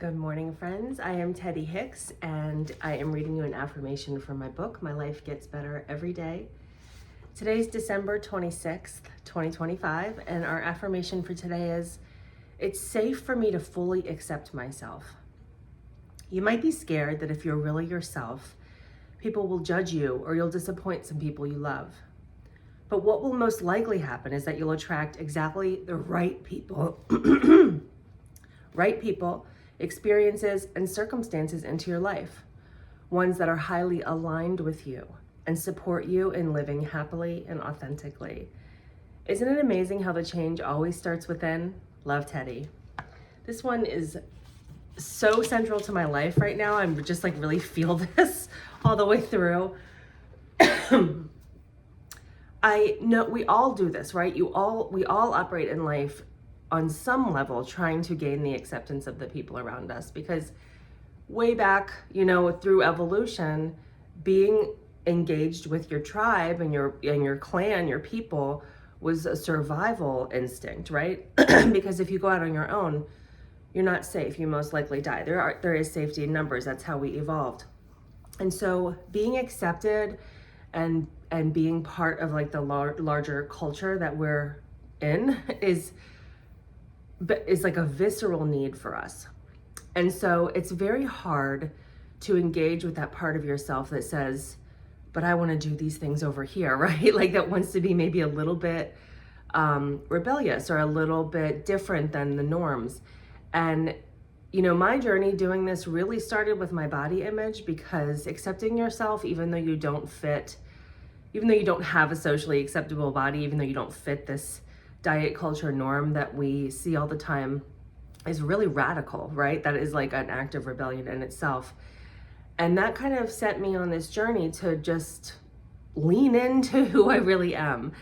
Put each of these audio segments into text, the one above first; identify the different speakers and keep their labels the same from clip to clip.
Speaker 1: Good morning, friends. I am Teddy Hicks, and I am reading you an affirmation from my book, My Life Gets Better Every Day. Today's December 26th, 2025, and our affirmation for today is, it's safe for me to fully accept myself. You might be scared that if you're really yourself, people will judge you or you'll disappoint some people you love. But what will most likely happen is that you'll attract exactly the right people, experiences, and circumstances into your life, ones that are highly aligned with you and support you in living happily and authentically. Isn't it amazing how the change always starts within? Love, Teddy. This one is so central to my life right now. I'm just like really feel this all the way through. I know we all do this, right? We all operate in life on some level trying to gain the acceptance of the people around us, because way back, through evolution, being engaged with your tribe and your clan, your people, was a survival instinct, right? Because if you go out on your own, you're not safe. You most likely die. There is safety in numbers. That's how we evolved. And so being accepted and being part of like the larger culture that we're in is like a visceral need for us. And so it's very hard to engage with that part of yourself that says, but I want to do these things over here, right? Like that wants to be maybe a little bit rebellious or a little bit different than the norms. And my journey doing this really started with my body image, because accepting yourself, even though you don't have a socially acceptable body, even though you don't fit this diet culture norm that we see all the time, is really radical, right? That is like an act of rebellion in itself. And that kind of set me on this journey to just lean into who I really am.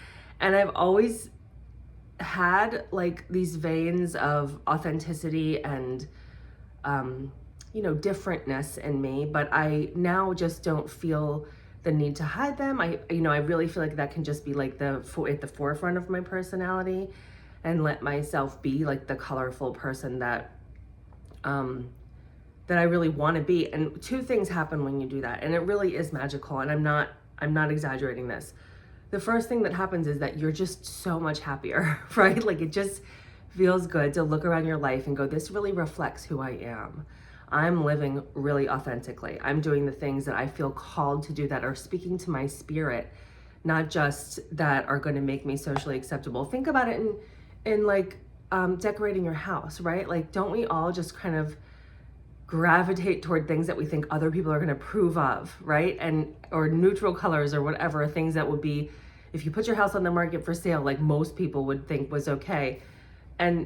Speaker 1: And I've always had like these veins of authenticity and differentness in me, but I now just don't feel the need to hide them. I really feel like that can just be like at the forefront of my personality, and let myself be like the colorful person that I really want to be. And two things happen when you do that, and it really is magical. And I'm not exaggerating this. The first thing that happens is that you're just so much happier, right? Like it just feels good to look around your life and go, this really reflects who I am. I'm living really authentically. I'm doing the things that I feel called to do, that are speaking to my spirit, not just that are going to make me socially acceptable. Think about it in like decorating your house, right? Like, don't we all just kind of gravitate toward things that we think other people are going to approve of, right? Or neutral colors or whatever, things that would be, if you put your house on the market for sale, like most people would think was okay. And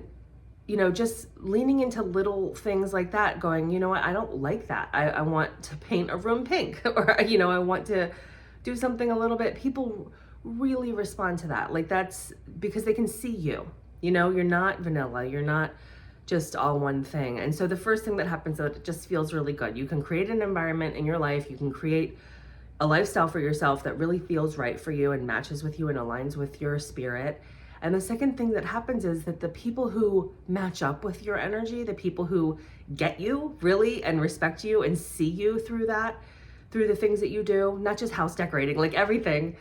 Speaker 1: just leaning into little things like that, going, you know what, I don't like that. I want to paint a room pink, or, I want to do something a little bit. People really respond to that. Like, that's because they can see you, you're not vanilla. You're not just all one thing. And so the first thing that happens is that it just feels really good. You can create an environment in your life. You can create a lifestyle for yourself that really feels right for you and matches with you and aligns with your spirit. And the second thing that happens is that the people who match up with your energy, the people who get you really and respect you and see you through the things that you do, not just house decorating, like everything,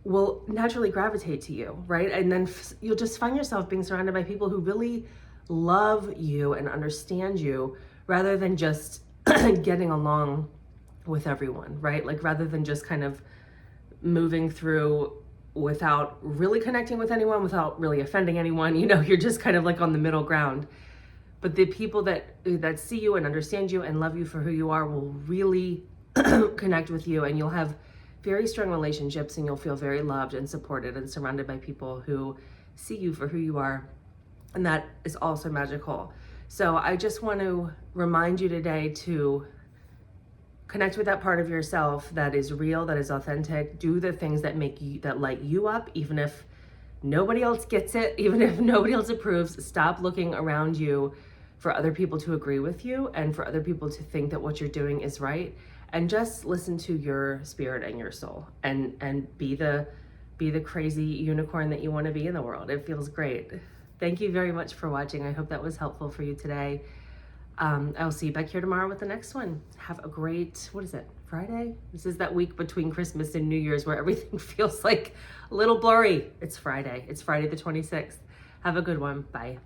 Speaker 1: will naturally gravitate to you, right? And then you'll just find yourself being surrounded by people who really love you and understand you, rather than just getting along with everyone, right? Like, rather than just kind of moving through without really connecting with anyone, without really offending anyone, you're just kind of like on the middle ground. But the people that see you and understand you and love you for who you are will really connect with you, and you'll have very strong relationships, and you'll feel very loved and supported and surrounded by people who see you for who you are. And that is also magical. So I just want to remind you today to connect with that part of yourself that is real, that is authentic. Do the things that light you up, even if nobody else gets it, even if nobody else approves. Stop looking around you for other people to agree with you and for other people to think that what you're doing is right. And just listen to your spirit and your soul, and be the crazy unicorn that you want to be in the world. It feels great. Thank you very much for watching. I hope that was helpful for you today. I'll see you back here tomorrow with the next one. Have a great, what is it, Friday? This is that week between Christmas and New Year's where everything feels like a little blurry. It's Friday. It's Friday the 26th. Have a good one. Bye.